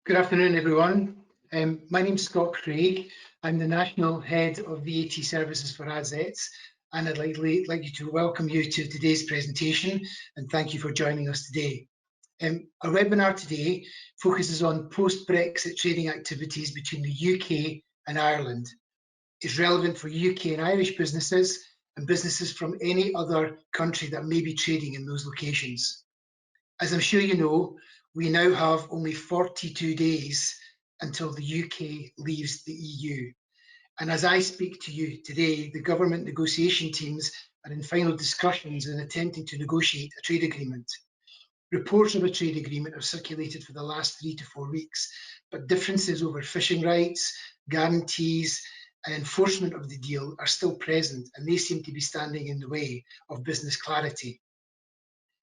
Good afternoon, everyone. My name's Scott Craig. I'm the National Head of VAT Services for ASETS, and I'd like you to welcome you to today's presentation, and thank you for joining us today. Our webinar today focuses on post-Brexit trading activities between the UK and Ireland. It's relevant for UK and Irish businesses and businesses from any other country that may be trading in those locations. As I'm sure you know, we now have only 42 days until the UK leaves the EU. And as I speak to you today, the government negotiation teams are in final discussions and attempting to negotiate a trade agreement. Reports of a trade agreement have circulated for the last 3 to 4 weeks, but differences over fishing rights, guarantees, and enforcement of the deal are still present, and they seem to be standing in the way of business clarity.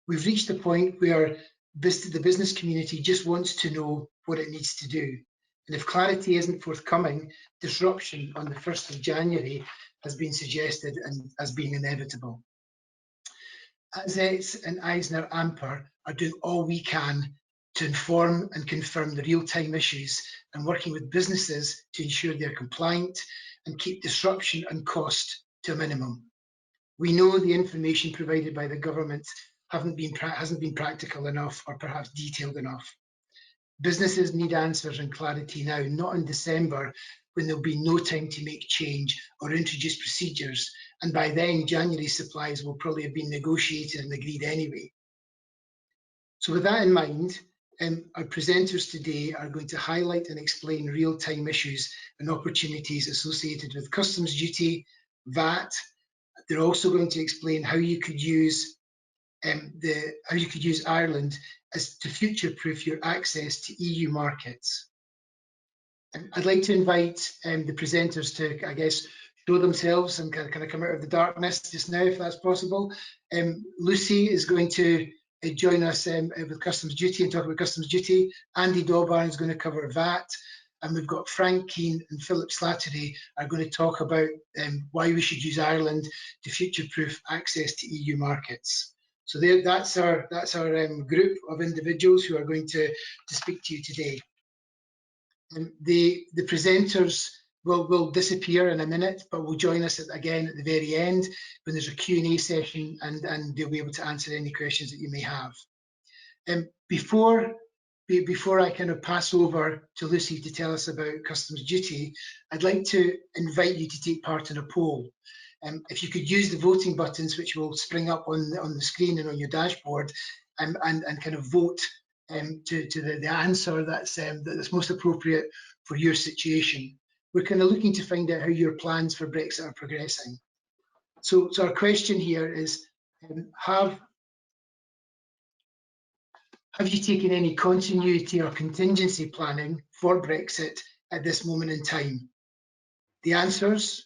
We've reached a point where the business community just wants to know what it needs to do. And if clarity isn't forthcoming, disruption on the 1st of January has been suggested and as being inevitable. ASETS and Eisner Amper are doing all we can to inform and confirm the real-time issues and working with businesses to ensure they're compliant and keep disruption and cost to a minimum. We know the information provided by the government hasn't been practical enough or perhaps detailed enough. Businesses need answers and clarity now, not in December, when there'll be no time to make change or introduce procedures. And by then, January supplies will probably have been negotiated and agreed anyway. So with that in mind, our presenters today are going to highlight and explain real-time issues and opportunities associated with customs duty, VAT. They're also going to explain how you could use Ireland as to future-proof your access to EU markets. I'd like to invite the presenters to, I guess, show themselves and kind of come out of the darkness just now, if that's possible. Lucy is going to join us with customs duty and talk about customs duty. Andy Dawbarn is going to cover VAT. And we've got Frank Keane and Philip Slattery are going to talk about why we should use Ireland to future-proof access to EU markets. So that's our group of individuals who are going to speak to you today. The presenters will disappear in a minute, but will join us again at the very end when there's a Q&A session, and they'll be able to answer any questions that you may have. Before I kind of pass over to Lucy to tell us about customs duty, I'd like to invite you to take part in a poll. If you could use the voting buttons, which will spring up on the screen and on your dashboard, and kind of vote to the answer that's most appropriate for your situation. We're kind of looking to find out how your plans for Brexit are progressing. So our question here is, have you taken any continuity or contingency planning for Brexit at this moment in time? The answers,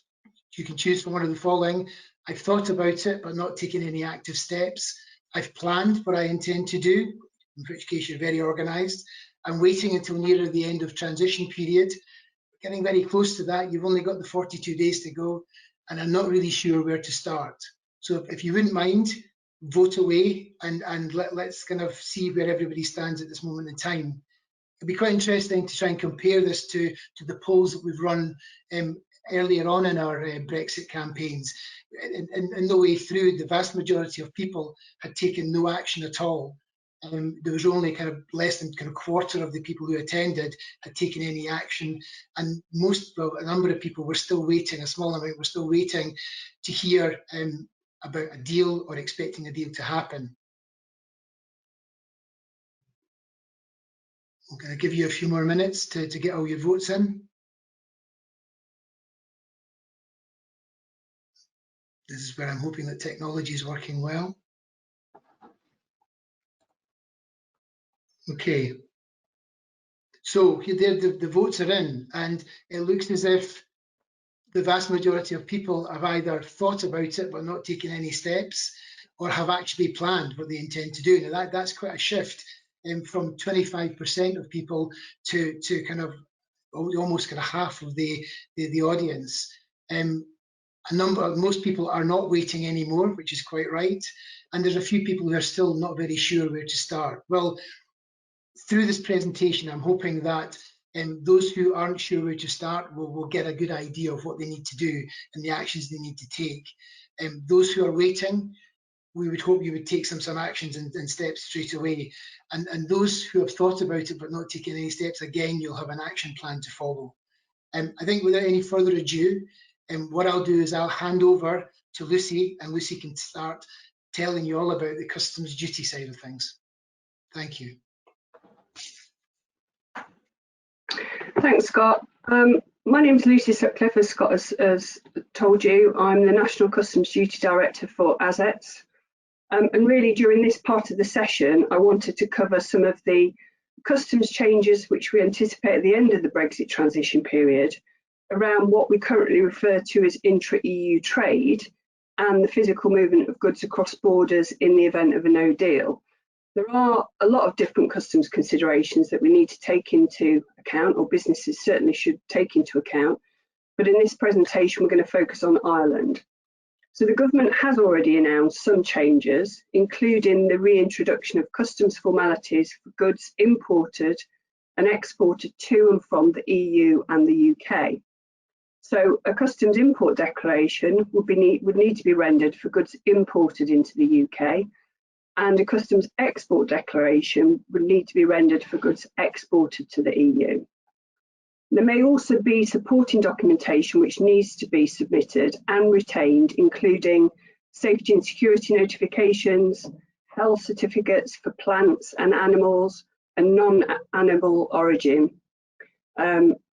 you can choose from one of the following. I've thought about it, but not taken any active steps. I've planned what I intend to do, in which case you're very organised. I'm waiting until nearer the end of transition period. Getting very close to that, you've only got the 42 days to go, and I'm not really sure where to start. So if you wouldn't mind, vote away and let's kind of see where everybody stands at this moment in time. It'd be quite interesting to try and compare this to the polls that we've run earlier on in our Brexit campaigns. In the way through, the vast majority of people had taken no action at all. There was only kind of less than kind of a quarter of the people who attended had taken any action, and a number of people were still waiting, a small amount were still waiting to hear about a deal or expecting a deal to happen. I'm going to give you a few more minutes to get all your votes in. This is where I'm hoping that technology is working well. Okay. So the votes are in, and it looks as if the vast majority of people have either thought about it but not taken any steps, or have actually planned what they intend to do. Now that's quite a shift from 25% of people to kind of almost kind of half of the audience. Most people are not waiting anymore, which is quite right. And there's a few people who are still not very sure where to start. Well, through this presentation, I'm hoping that those who aren't sure where to start will get a good idea of what they need to do and the actions they need to take. Those who are waiting, we would hope you would take some actions and steps straight away. And those who have thought about it but not taken any steps, again, you'll have an action plan to follow. I think without any further ado, what I'll do is I'll hand over to Lucy, and Lucy can start telling you all about the customs duty side of things. Thank you. Thanks, Scott. My name is Lucy Sutcliffe, as Scott has told you. I'm the National Customs Duty Director for ASETS. And really, during this part of the session, I wanted to cover some of the customs changes which we anticipate at the end of the Brexit transition period around what we currently refer to as intra-EU trade and the physical movement of goods across borders in the event of a no deal. There are a lot of different customs considerations that we need to take into account, or businesses certainly should take into account, but in this presentation we're going to focus on Ireland. So the government has already announced some changes, including the reintroduction of customs formalities for goods imported and exported to and from the EU and the UK. So a customs import declaration would need to be rendered for goods imported into the UK, and a customs export declaration would need to be rendered for goods exported to the EU. There may also be supporting documentation which needs to be submitted and retained, including safety and security notifications, health certificates for plants and animals and non-animal origin,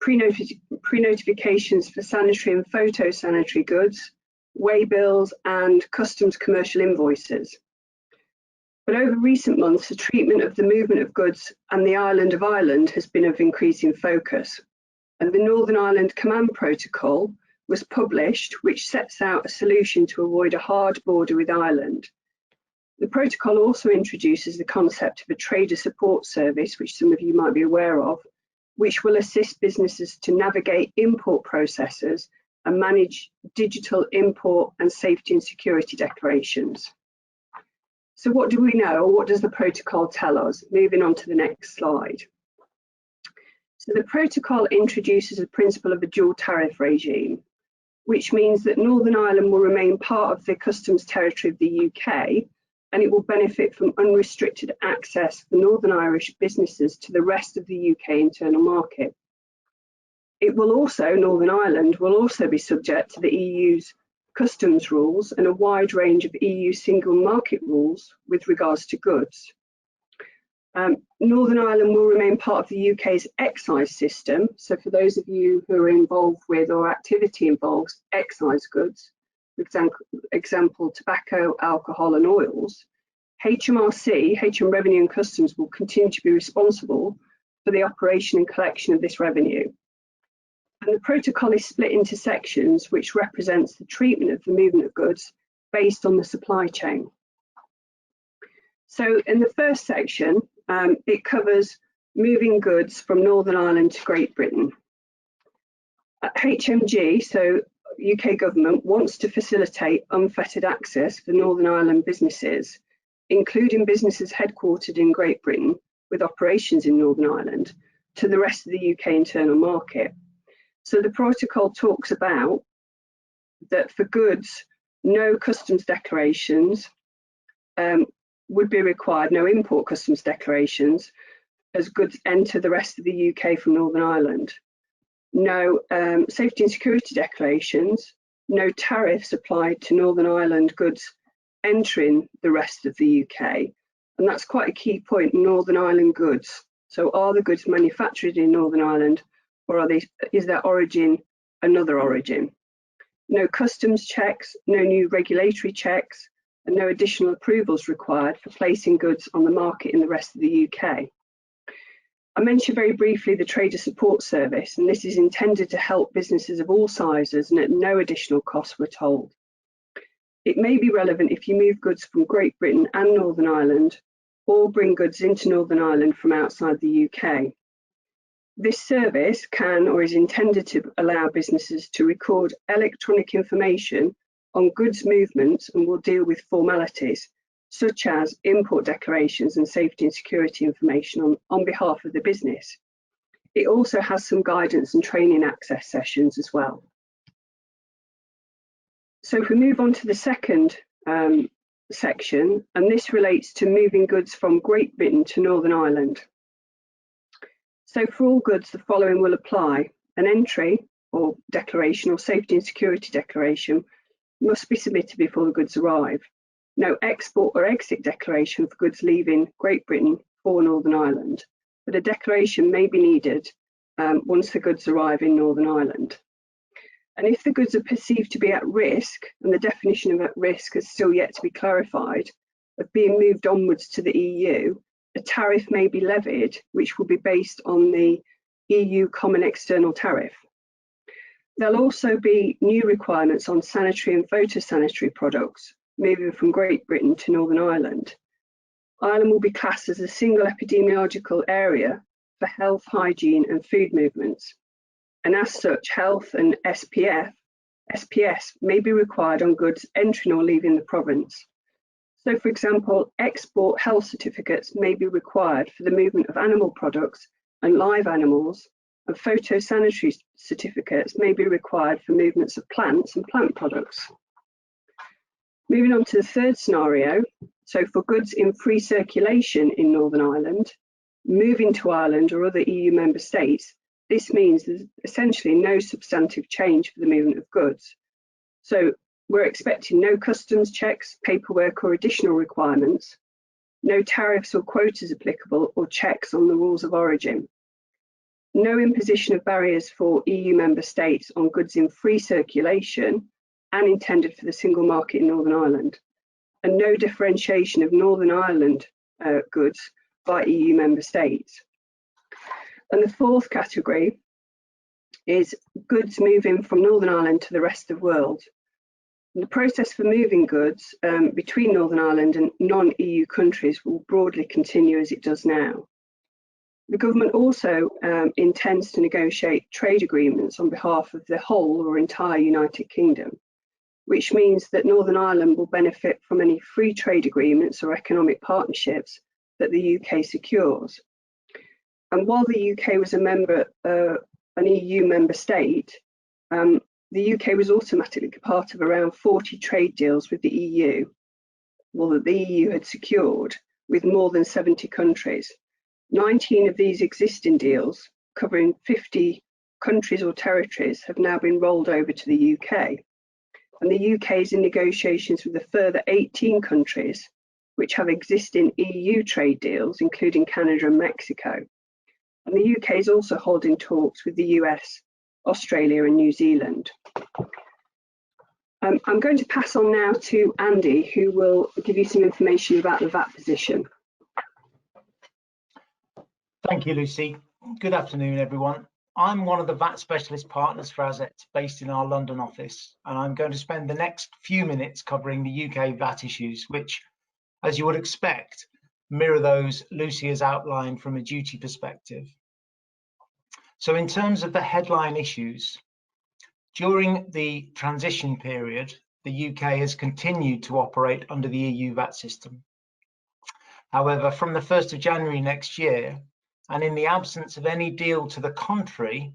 pre-notifications for sanitary and photosanitary goods, waybills and customs commercial invoices. But over recent months, the treatment of the movement of goods and the island of Ireland has been of increasing focus. And the Northern Ireland Command Protocol was published, which sets out a solution to avoid a hard border with Ireland. The protocol also introduces the concept of a trader support service, which some of you might be aware of, which will assist businesses to navigate import processes and manage digital import and safety and security declarations. So what do we know, or what does the protocol tell us? Moving on to the next slide. So the protocol introduces a principle of a dual tariff regime, which means that Northern Ireland will remain part of the customs territory of the UK, and it will benefit from unrestricted access for Northern Irish businesses to the rest of the UK internal market. It will also, Northern Ireland will also be subject to the EU's customs rules and a wide range of EU single market rules with regards to goods. Northern Ireland will remain part of the UK's excise system. So for those of you who are involved with or activity involves excise goods, for example, tobacco, alcohol and oils, HM Revenue and Customs will continue to be responsible for the operation and collection of this revenue. And the protocol is split into sections which represents the treatment of the movement of goods based on the supply chain. So in the first section, it covers moving goods from Northern Ireland to Great Britain. HMG, so UK government, wants to facilitate unfettered access for Northern Ireland businesses, including businesses headquartered in Great Britain with operations in Northern Ireland, to the rest of the UK internal market. So the protocol talks about that for goods, no customs declarations would be required, no import customs declarations as goods enter the rest of the UK from Northern Ireland. No safety and security declarations, no tariffs applied to Northern Ireland goods entering the rest of the UK. And that's quite a key point, Northern Ireland goods. So are the goods manufactured in Northern Ireland, or is their origin another origin? No customs checks, no new regulatory checks, and no additional approvals required for placing goods on the market in the rest of the UK. I mentioned very briefly the Trader Support Service, and this is intended to help businesses of all sizes and at no additional cost, we're told. It may be relevant if you move goods from Great Britain and Northern Ireland, or bring goods into Northern Ireland from outside the UK. This service can or is intended to allow businesses to record electronic information on goods movements and will deal with formalities, such as import declarations and safety and security information on behalf of the business. It also has some guidance and training access sessions as well. So if we move on to the second section, and this relates to moving goods from Great Britain to Northern Ireland. So for all goods, the following will apply. An entry or declaration or safety and security declaration must be submitted before the goods arrive. No export or exit declaration for goods leaving Great Britain for Northern Ireland, but a declaration may be needed once the goods arrive in Northern Ireland. And if the goods are perceived to be at risk, and the definition of at risk is still yet to be clarified, of being moved onwards to the EU, a tariff may be levied, which will be based on the EU Common External Tariff. There'll also be new requirements on sanitary and photosanitary products moving from Great Britain to Northern Ireland. Ireland will be classed as a single epidemiological area for health, hygiene and food movements. And as such, health and SPS may be required on goods entering or leaving the province. So for example, export health certificates may be required for the movement of animal products and live animals, and photosanitary certificates may be required for movements of plants and plant products. Moving on to the third scenario, so for goods in free circulation in Northern Ireland, moving to Ireland or other EU member states, this means there's essentially no substantive change for the movement of goods. So we're expecting no customs checks, paperwork or additional requirements, no tariffs or quotas applicable or checks on the rules of origin, no imposition of barriers for EU member states on goods in free circulation and intended for the single market in Northern Ireland, and no differentiation of Northern Ireland goods by EU member states. And the fourth category is goods moving from Northern Ireland to the rest of the world. And the process for moving goods between Northern Ireland and non-EU countries will broadly continue as it does now. The government also intends to negotiate trade agreements on behalf of the whole or entire United Kingdom, which means that Northern Ireland will benefit from any free trade agreements or economic partnerships that the UK secures. And while the UK was an EU member state, the UK was automatically part of around 40 trade deals with the EU, well, that the EU had secured with more than 70 countries. 19 of these existing deals, covering 50 countries or territories, have now been rolled over to the UK. And the UK is in negotiations with a further 18 countries, which have existing EU trade deals, including Canada and Mexico. And the UK is also holding talks with the US, Australia and New Zealand. I'm going to pass on now to Andy, who will give you some information about the VAT position. Thank you, Lucy. Good afternoon, everyone. I'm one of the VAT specialist partners for Assets based in our London office, and I'm going to spend the next few minutes covering the UK VAT issues, which, as you would expect, mirror those Lucy has outlined from a duty perspective. So in terms of the headline issues, during the transition period, the UK has continued to operate under the EU VAT system. However, from the 1st of January next year, and in the absence of any deal to the contrary,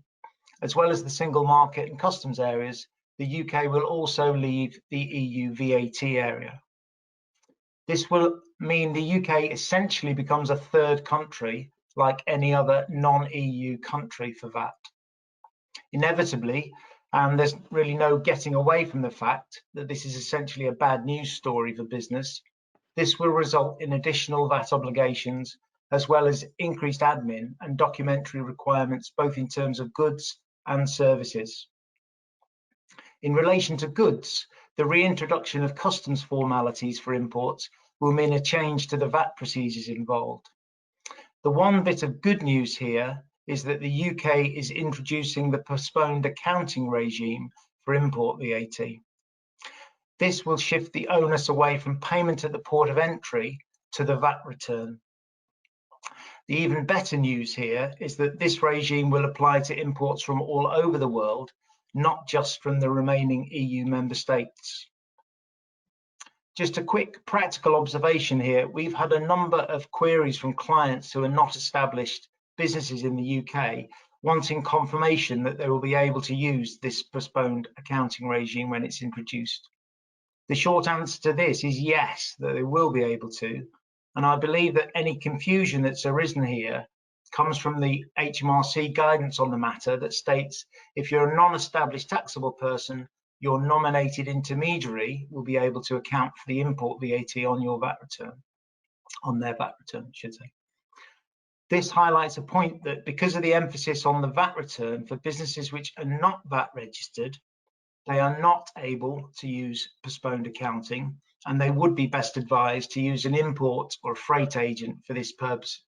as well as the single market and customs areas, the UK will also leave the EU VAT area. This will mean the UK essentially becomes a third country like any other non-EU country for VAT. Inevitably, and there's really no getting away from the fact that this is essentially a bad news story for business, this will result in additional VAT obligations as well as increased admin and documentary requirements, both in terms of goods and services. In relation to goods, the reintroduction of customs formalities for imports will mean a change to the VAT procedures involved. The one bit of good news here is that the UK is introducing the postponed accounting regime for import VAT. This will shift the onus away from payment at the port of entry to the VAT return. The even better news here is that this regime will apply to imports from all over the world, not just from the remaining EU member states. Just a quick practical observation here. We've had a number of queries from clients who are not established businesses in the UK wanting confirmation that they will be able to use this postponed accounting regime when it's introduced. The short answer to this is yes, that they will be able to. And I believe that any confusion that's arisen here comes from the HMRC guidance on the matter that states if you're a non-established taxable person, your nominated intermediary will be able to account for the import VAT on your VAT return, on their VAT return, I should say. This highlights a point that because of the emphasis on the VAT return for businesses which are not VAT registered, they are not able to use postponed accounting, and they would be best advised to use an import or a freight agent for this purpose.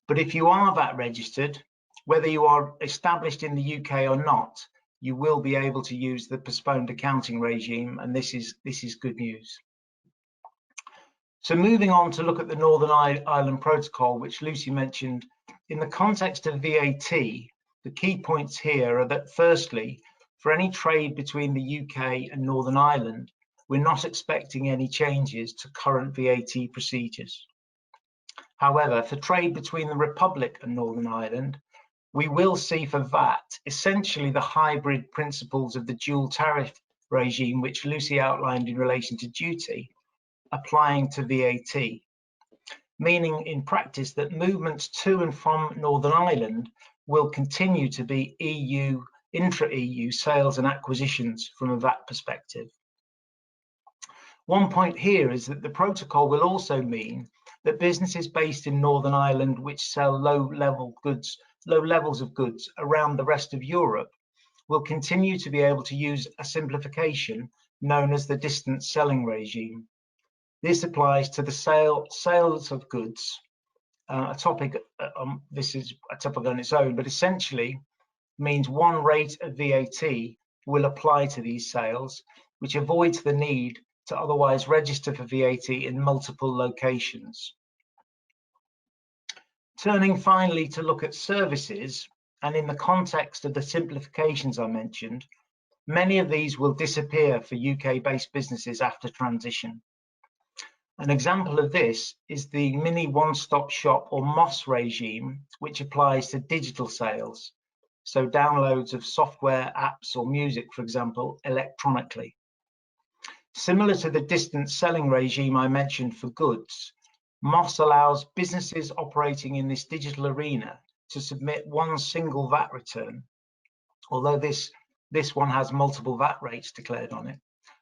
But if you are VAT registered, whether you are established in the UK or not, you will be able to use the postponed accounting regime, and this is good news. So moving on to look at the Northern Ireland Protocol, which Lucy mentioned, in the context of VAT, the key points here are that firstly, for any trade between the UK and Northern Ireland, we're not expecting any changes to current VAT procedures. However, for trade between the Republic and Northern Ireland, we will see for VAT essentially the hybrid principles of the dual tariff regime, which Lucy outlined in relation to duty, applying to VAT, meaning in practice that movements to and from Northern Ireland will continue to be EU, intra-EU sales and acquisitions from a VAT perspective. One point here is that the protocol will also mean that businesses based in Northern Ireland which sell low levels of goods around the rest of Europe will continue to be able to use a simplification known as the distance selling regime. This applies to the sales of goods, a topic, this is a topic on its own, but essentially means one rate of VAT will apply to these sales, which avoids the need to otherwise register for VAT in multiple locations. Turning finally to look at services, and in the context of the simplifications I mentioned, many of these will disappear for UK-based businesses after transition. An example of this is the mini one-stop shop or MOS regime, which applies to digital sales, so downloads of software, apps or music, for example, electronically. Similar to the distance selling regime I mentioned for goods, MOS allows businesses operating in this digital arena to submit one single VAT return, although this one has multiple VAT rates declared on it.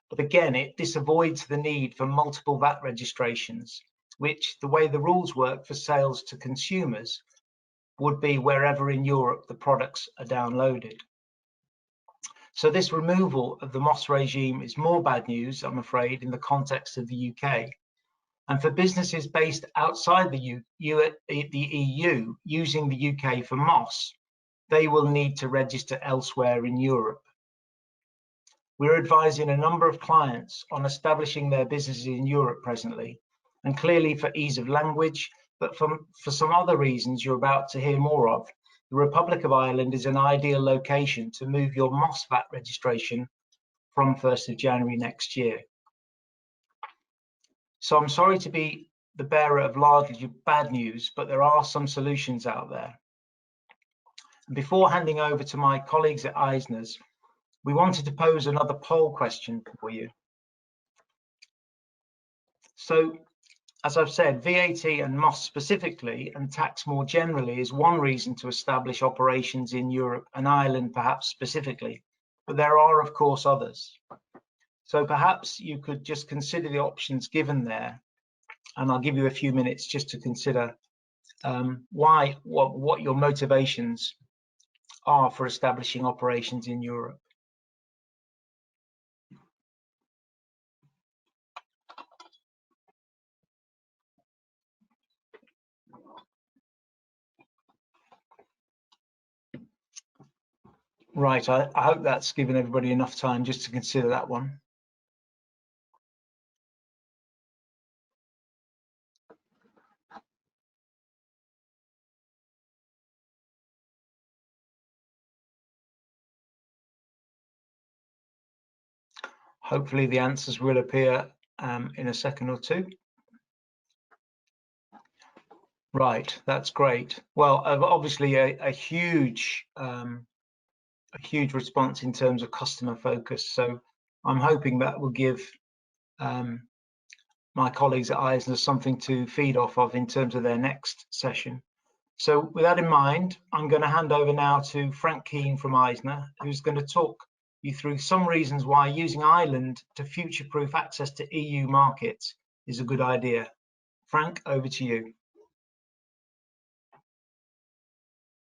But again, this avoids the need for multiple VAT registrations, which, the way the rules work for sales to consumers, would be wherever in Europe the products are downloaded. So this removal of the MOS regime is more bad news, I'm afraid, in the context of the UK. And for businesses based outside the EU using the UK for MOS, they will need to register elsewhere in Europe. We're advising a number of clients on establishing their businesses in Europe presently, and clearly for ease of language, but for some other reasons you're about to hear more of, the Republic of Ireland is an ideal location to move your MOS VAT registration from 1st of January next year. So I'm sorry to be the bearer of largely bad news, but there are some solutions out there. And before handing over to my colleagues at Eisner's, we wanted to pose another poll question for you. So, as I've said, VAT and MOS specifically, and tax more generally, is one reason to establish operations in Europe and Ireland perhaps specifically, but there are of course others. So perhaps you could just consider the options given there, and I'll give you a few minutes just to consider what your motivations are for establishing operations in Europe. Right, I hope that's given everybody enough time just to consider that one. Hopefully the answers will appear in a second or two. Right, that's great. Well, obviously a huge response in terms of customer focus. So I'm hoping that will give my colleagues at Eisner something to feed off of in terms of their next session. So with that in mind, I'm going to hand over now to Frank Keane from Eisner, who's going to talk you through some reasons why using Ireland to future-proof access to EU markets is a good idea. Frank, over to you.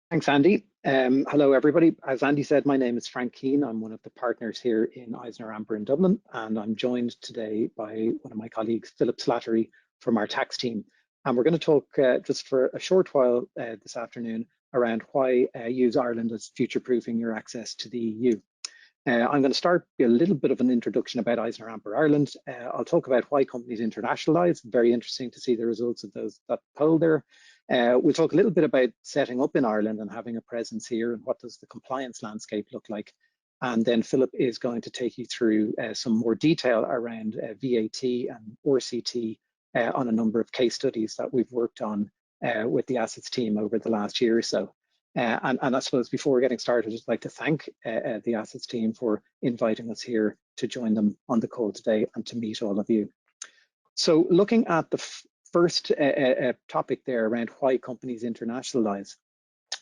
Thanks, Andy. Hello, everybody. As Andy said, my name is Frank Keane. I'm one of the partners here in Eisner Amper in Dublin, and I'm joined today by one of my colleagues, Philip Slattery, from our tax team. And we're going to talk just for a short while this afternoon around why use Ireland as future-proofing your access to the EU. I'm going to start with a little bit of an introduction about Eisner Amper Ireland. I'll talk about why companies internationalise. Very interesting to see the results of that poll there. We'll talk a little bit about setting up in Ireland and having a presence here, and what does the compliance landscape look like. And then Philip is going to take you through some more detail around VAT and RCT on a number of case studies that we've worked on with the assets team over the last year or so. And I suppose before getting started, I'd just like to thank the assets team for inviting us here to join them on the call today and to meet all of you. So looking at the first topic there around why companies internationalize,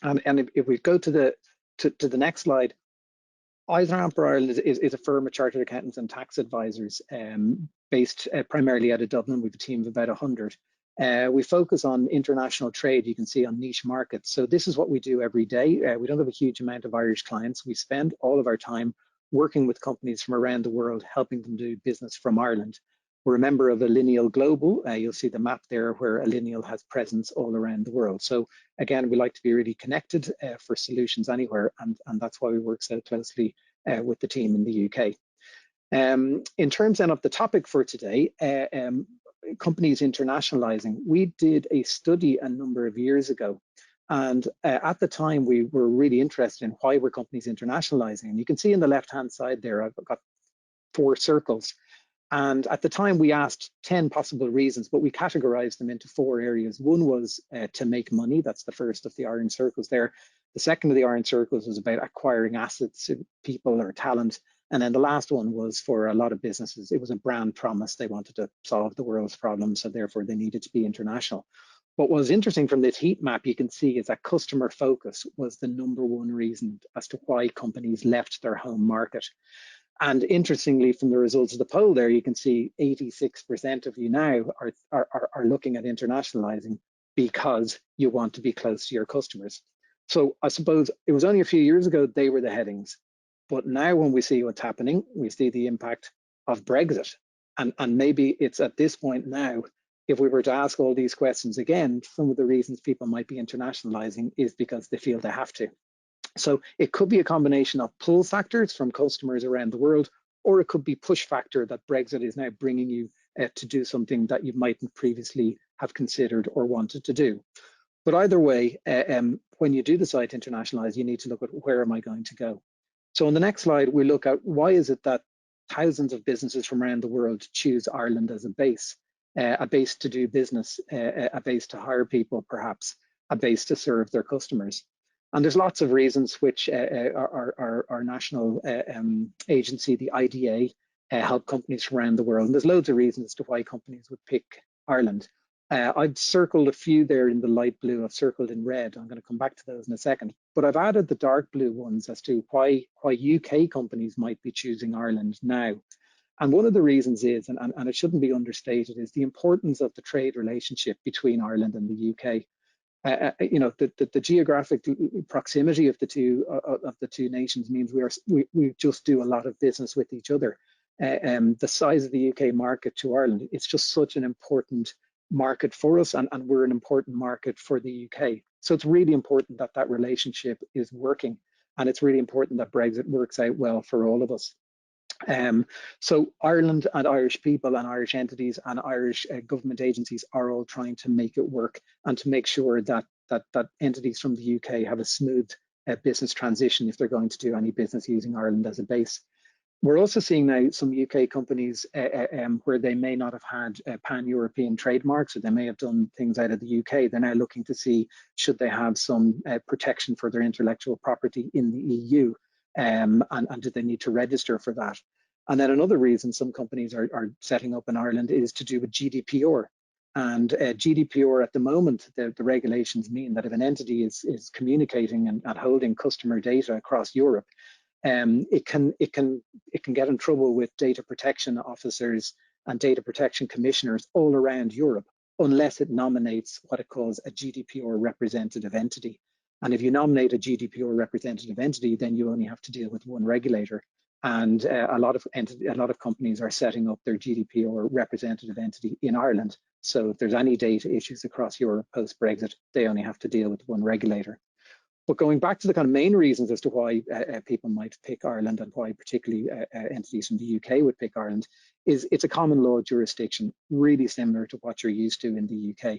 and if we go to the next slide, Eisner Amper Ireland is a firm of chartered accountants and tax advisors based primarily out of Dublin. We have a team of about 100. We focus on international trade, you can see, on niche markets. So this is what we do every day. We don't have a huge amount of Irish clients. We spend all of our time working with companies from around the world, helping them do business from Ireland. We're a member of Alineal Global. You'll see the map there where Alineal has presence all around the world. So again, we like to be really connected for solutions anywhere, and that's why we work so closely with the team in the UK. In terms then of the topic for today, companies internationalizing, we did a study a number of years ago, and at the time we were really interested in why were companies internationalizing. And you can see in the left hand side there, I've got 4 circles, and at the time we asked 10 possible reasons, but we categorized them into 4 areas. One was to make money. That's the first of the orange circles there. The second of the orange circles was about acquiring assets, people or talent. And then the last one was, for a lot of businesses, it was a brand promise. They wanted to solve the world's problems, so therefore they needed to be international. What was interesting from this heat map, you can see, is that customer focus was the #1 reason as to why companies left their home market. And interestingly, from the results of the poll there, you can see 86% of you now are looking at internationalizing because you want to be close to your customers. So I suppose it was only a few years ago they were the headings. But now when we see what's happening, we see the impact of Brexit. And maybe it's at this point now, if we were to ask all these questions again, some of the reasons people might be internationalizing is because they feel they have to. So it could be a combination of pull factors from customers around the world, or it could be push factor that Brexit is now bringing you to do something that you mightn't previously have considered or wanted to do. But either way, when you do decide to internationalize, you need to look at where am I going to go. So on the next slide, we look at why is it that thousands of businesses from around the world choose Ireland as a base to do business, a base to hire people, perhaps, a base to serve their customers. And there's lots of reasons which our national agency, the IDA, help companies from around the world. And there's loads of reasons as to why companies would pick Ireland. I've circled a few there in the light blue, I've circled in red. I'm going to come back to those in a second. But I've added the dark blue ones as to why UK companies might be choosing Ireland now. And one of the reasons is, and it shouldn't be understated, is the importance of the trade relationship between Ireland and the UK. You know, the geographic proximity of the two nations means we just do a lot of business with each other. The size of the UK market to Ireland, it's just such an important market for us, and we're an important market for the UK. So it's really important that that relationship is working, and it's really important that Brexit works out well for all of us. So Ireland and Irish people and Irish entities and Irish government agencies are all trying to make it work and to make sure that entities from the UK have a smooth business transition if they're going to do any business using Ireland as a base. We're also seeing now some UK companies where they may not have had pan-European trademarks, or they may have done things out of the UK. They're now looking to see should they have some protection for their intellectual property in the EU, and do they need to register for that? And then another reason some companies are setting up in Ireland is to do with GDPR. And GDPR at the moment, the regulations mean that if an entity is communicating and holding customer data across Europe, it can get in trouble with data protection officers and data protection commissioners all around Europe, unless it nominates what it calls a GDPR representative entity. And if you nominate a GDPR representative entity, then you only have to deal with one regulator. And a lot of companies are setting up their GDPR representative entity in Ireland. So if there's any data issues across Europe post-Brexit, they only have to deal with one regulator. But going back to the kind of main reasons as to why people might pick Ireland, and why particularly entities from the UK would pick Ireland, is it's a common law jurisdiction, really similar to what you're used to in the UK.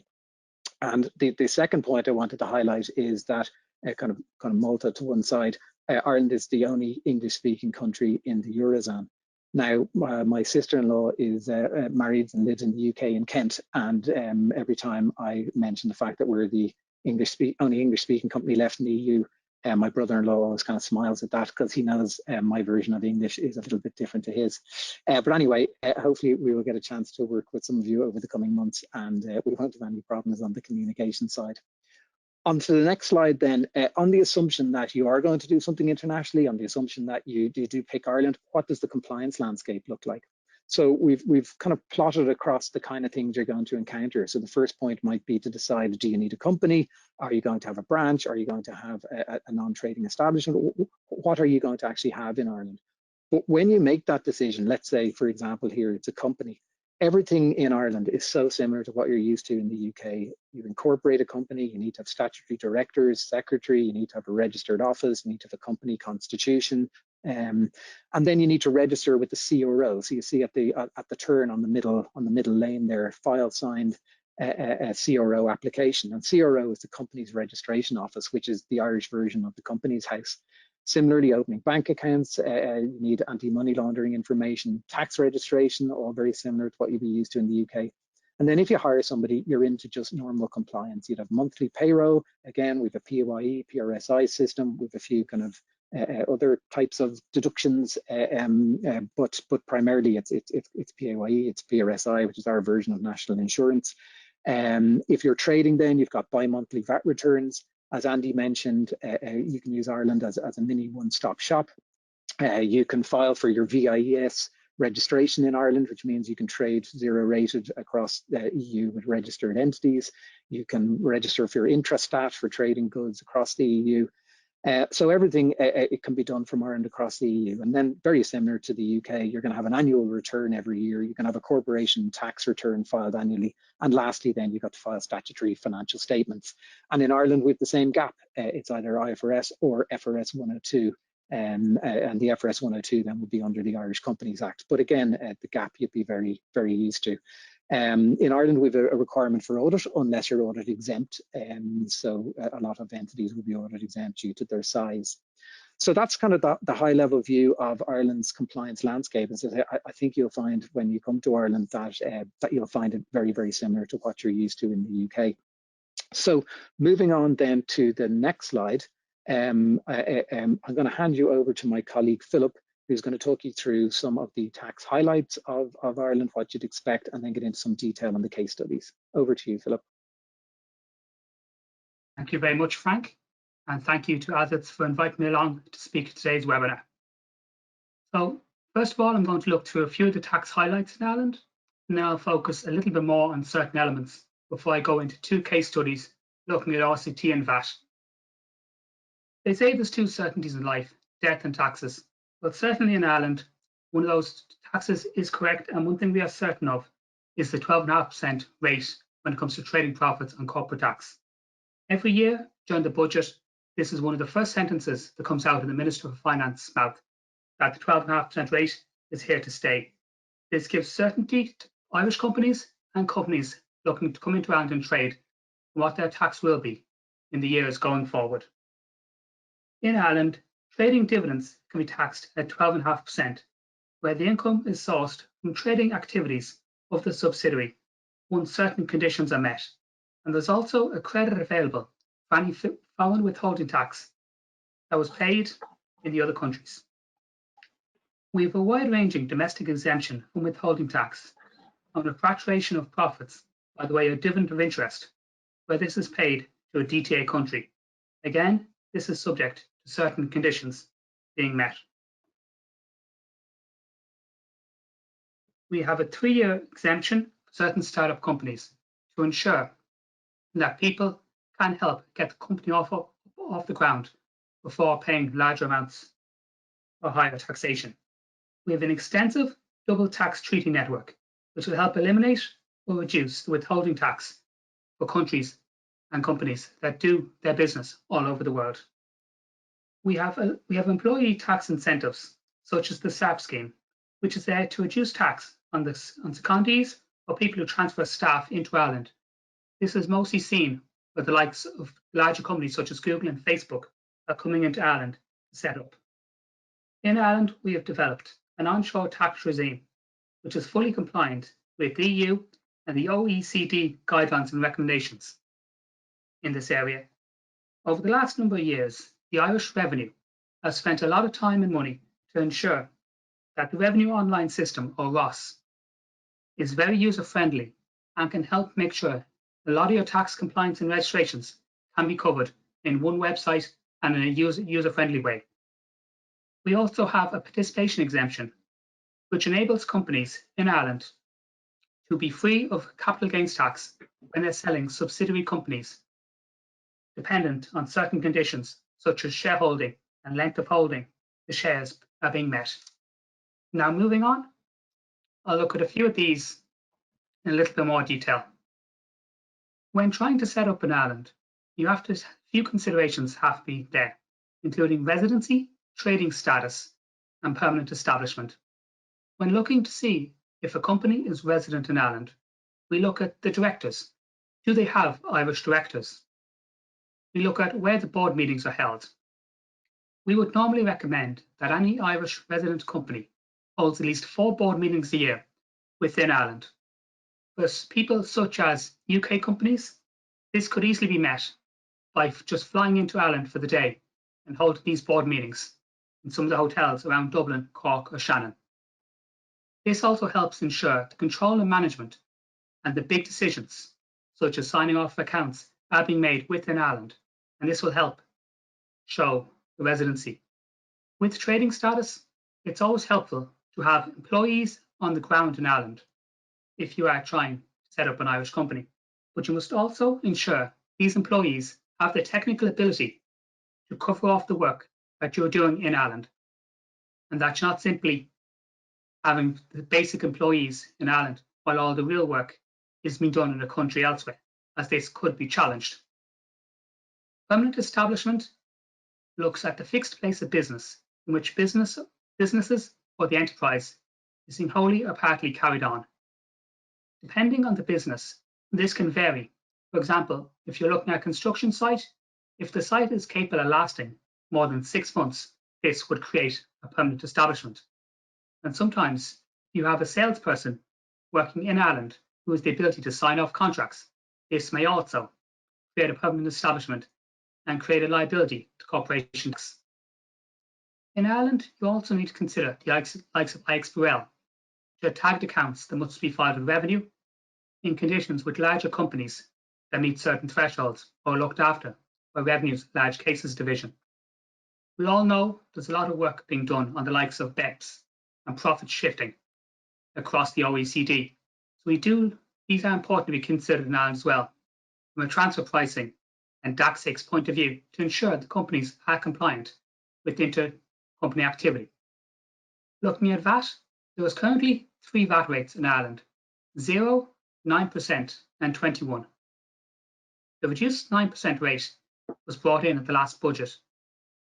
And the second point I wanted to highlight is that kind of Malta to one side, Ireland is the only English-speaking country in the Eurozone. Now, my sister-in-law is married and lives in the UK in Kent, and every time I mention the fact that we're the only English-speaking company left in the EU, my brother-in-law always kind of smiles at that, because he knows my version of English is a little bit different to his. But anyway, hopefully we will get a chance to work with some of you over the coming months, and we won't have any problems on the communication side. On to the next slide then, on the assumption that you are going to do something internationally, on the assumption that you do pick Ireland, what does the compliance landscape look like? So we've kind of plotted across the kind of things you're going to encounter. So the first point might be to decide, do you need a company? Are you going to have a branch? Are you going to have a non-trading establishment? What are you going to actually have in Ireland? But when you make that decision, let's say, for example, here it's a company, everything in Ireland is so similar to what you're used to in the UK. You incorporate a company, you need to have statutory directors, secretary, you need to have a registered office, you need to have a company constitution, and then you need to register with the CRO. So you see at the turn on the middle lane there, file signed a CRO application. And CRO is the company's registration office, which is the Irish version of the Companies House. Similarly, opening bank accounts, you need anti-money laundering information, tax registration, all very similar to what you'd be used to in the UK. And then if you hire somebody, you're into just normal compliance. You'd have monthly payroll. Again, we have a PAYE, PRSI system. We have a few kind of other types of deductions, but primarily it's PAYE, it's PRSI, which is our version of national insurance. If you're trading, then you've got bi-monthly VAT returns. As Andy mentioned, you can use Ireland as a mini one-stop shop. You can file for your VIES registration in Ireland, which means you can trade zero-rated across the EU with registered entities. You can register for your intrastat for trading goods across the EU. So everything, it can be done from Ireland across the EU. And then very similar to the UK, you're going to have an annual return every year. You can have a corporation tax return filed annually. And lastly, then you've got to file statutory financial statements. And in Ireland, we have the same gap. It's either IFRS or FRS 102. And the FRS 102 then would be under the Irish Companies Act. But again, the gap you'd be very, very used to. In Ireland, we have a requirement for audit unless you're audit exempt. So a lot of entities will be audit exempt due to their size. So that's kind of the high level view of Ireland's compliance landscape. And so I think you'll find when you come to Ireland that you'll find it very, very similar to what you're used to in the UK. So moving on then to the next slide, I'm going to hand you over to my colleague, Philip, who's going to talk you through some of the tax highlights of Ireland, what you'd expect, and then get into some detail on the case studies. Over to you, Philip. Thank you very much, Frank. And thank you to Assets for inviting me along to speak at today's webinar. So first of all, I'm going to look through a few of the tax highlights in Ireland, and then I'll focus a little bit more on certain elements before I go into two case studies looking at RCT and VAT. They say there's two certainties in life, death and taxes. But certainly in Ireland, one of those taxes is correct, and one thing we are certain of is the 12.5% rate when it comes to trading profits and corporate tax. Every year during the budget, this is one of the first sentences that comes out of the Minister for Finance's mouth, that the 12.5% rate is here to stay. This gives certainty to Irish companies and companies looking to come into Ireland and trade what their tax will be in the years going forward. In Ireland, trading dividends can be taxed at 12.5%, where the income is sourced from trading activities of the subsidiary once certain conditions are met, and there's also a credit available for any foreign withholding tax that was paid in the other countries. We have a wide-ranging domestic exemption from withholding tax on repatriation of profits by the way of dividend of interest, where this is paid to a DTA country. Again, this is subject to certain conditions being met. We have a 3-year exemption for certain startup companies to ensure that people can help get the company off the ground before paying larger amounts or higher taxation. We have an extensive double tax treaty network, which will help eliminate or reduce the withholding tax for countries and companies that do their business all over the world. We have employee tax incentives, such as the SAP scheme, which is there to reduce tax on secondees or people who transfer staff into Ireland. This is mostly seen with the likes of larger companies such as Google and Facebook are coming into Ireland to set up. In Ireland, we have developed an onshore tax regime, which is fully compliant with the EU and the OECD guidelines and recommendations in this area. Over the last number of years, the Irish Revenue has spent a lot of time and money to ensure that the Revenue Online System, or ROS, is very user-friendly and can help make sure a lot of your tax compliance and registrations can be covered in one website and in a user-friendly way. We also have a participation exemption, which enables companies in Ireland to be free of capital gains tax when they're selling subsidiary companies, dependent on certain conditions such as shareholding and length of holding the shares are being met. Now moving on, I'll look at a few of these in a little bit more detail. When trying to set up in Ireland, a few considerations have to be there, including residency, trading status, and permanent establishment. When looking to see if a company is resident in Ireland, we look at the directors. Do they have Irish directors? We look at where the board meetings are held. We would normally recommend that any Irish resident company holds at least 4 board meetings a year within Ireland. For people such as UK companies, this could easily be met by just flying into Ireland for the day and holding these board meetings in some of the hotels around Dublin, Cork or Shannon. This also helps ensure the control and management and the big decisions, such as signing off accounts, are being made within Ireland, and this will help show the residency. With trading status, it's always helpful to have employees on the ground in Ireland if you are trying to set up an Irish company, but you must also ensure these employees have the technical ability to cover off the work that you're doing in Ireland, and that you're not simply having the basic employees in Ireland while all the real work is being done in a country elsewhere, as this could be challenged. Permanent establishment looks at the fixed place of business in which businesses or the enterprise is being wholly or partly carried on. Depending on the business, this can vary. For example, if you're looking at a construction site, if the site is capable of lasting more than 6 months, this would create a permanent establishment. And sometimes you have a salesperson working in Ireland who has the ability to sign off contracts. This may also create a permanent establishment and create a liability to corporations. In Ireland, you also need to consider the likes of IXBRL, which are tagged accounts that must be filed with revenue in conditions with larger companies that meet certain thresholds or looked after by Revenue's Large Cases Division. We all know there's a lot of work being done on the likes of BEPS and profit shifting across the OECD. So these are important to be considered in Ireland as well, from a transfer pricing and DAC6 point of view, to ensure the companies are compliant with intercompany activity. Looking at VAT, there is currently 3 VAT rates in Ireland: 0, 9% and 21. The reduced 9% rate was brought in at the last budget,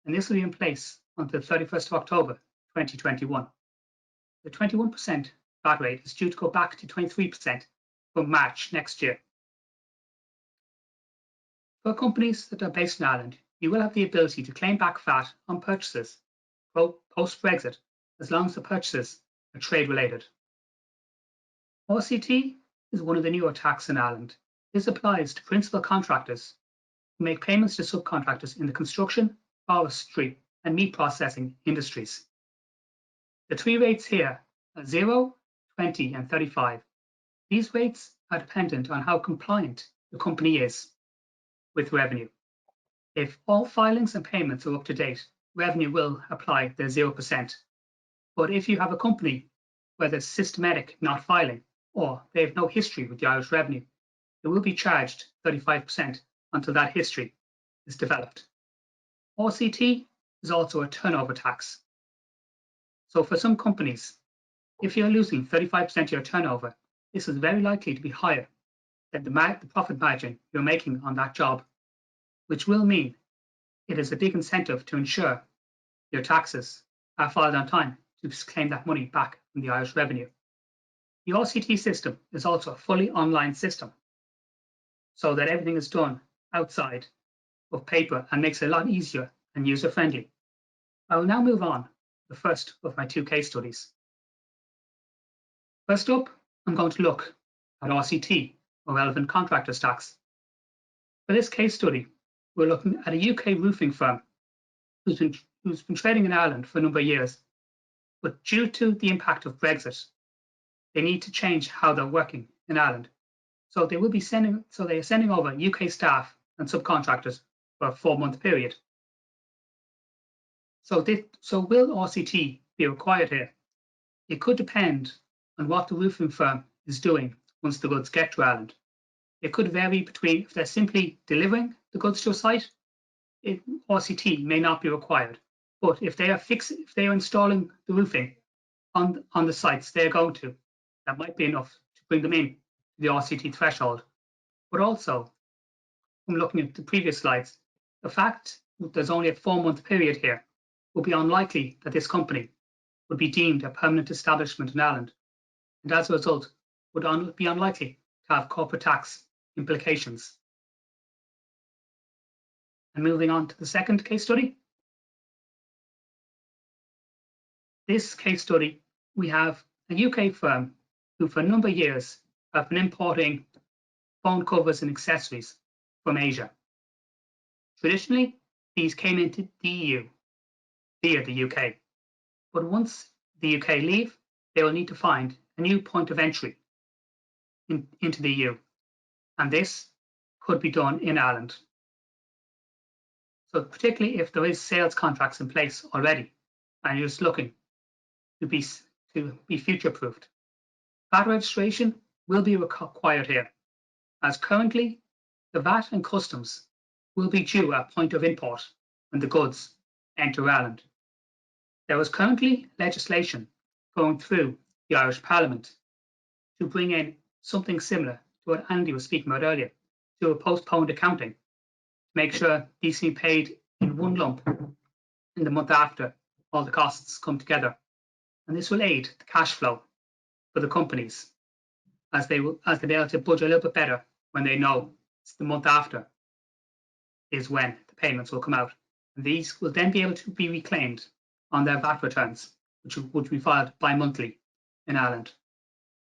and this will be in place until 31st of October 2021. The 21% VAT rate is due to go back to 23% from March next year. For companies that are based in Ireland, you will have the ability to claim back VAT on purchases post-Brexit, as long as the purchases are trade related. RCT is one of the newer tax in Ireland. This applies to principal contractors who make payments to subcontractors in the construction, forestry, and meat processing industries. The three rates here are 0, 20, and 35. These rates are dependent on how compliant the company is with revenue. If all filings and payments are up to date, revenue will apply the 0%. But if you have a company where there's systematic not filing, or they have no history with the Irish revenue, they will be charged 35% until that history is developed. RCT is also a turnover tax. So for some companies, if you're losing 35% of your turnover, this is very likely to be higher than the profit margin you're making on that job, which will mean it is a big incentive to ensure your taxes are filed on time to claim that money back from the Irish revenue. The RCT system is also a fully online system, so that everything is done outside of paper and makes it a lot easier and user-friendly. I will now move on to the first of my two case studies. First up, I'm going to look at RCT, or Relevant Contractors Tax. For this case study, we're looking at a UK roofing firm who's been trading in Ireland for a number of years, but due to the impact of Brexit, they need to change how they're working in Ireland. So they are sending over UK staff and subcontractors for a 4-month period. So will RCT be required here? It could depend on what the roofing firm is doing once the goods get to Ireland. It could vary between if they're simply delivering the goods to a site, RCT may not be required. But if they are installing the roofing on the sites they're going to, that might be enough to bring them in to the RCT threshold. But also, from looking at the previous slides, the fact that there's only a 4-month period here would be unlikely that this company would be deemed a permanent establishment in Ireland, and as a result would be unlikely to have corporate tax implications. And moving on to the second case study. This case study, we have a UK firm who for a number of years have been importing phone covers and accessories from Asia. Traditionally, these came into the EU via the UK, but once the UK leave, they will need to find a new point of entry into the EU, and this could be done in Ireland. So particularly if there is sales contracts in place already, and you're just looking to be future-proofed, VAT registration will be required here, as currently the VAT and customs will be due at point of import when the goods enter Ireland. There is currently legislation going through the Irish Parliament to bring in something similar to what Andy was speaking about earlier, to a postponed accounting, to make sure these can be paid in one lump in the month after all the costs come together. And this will aid the cash flow for the companies as they be able to budget a little bit better when they know it's the month after is when the payments will come out. And these will then be able to be reclaimed on their VAT returns, which would be filed bi-monthly in Ireland.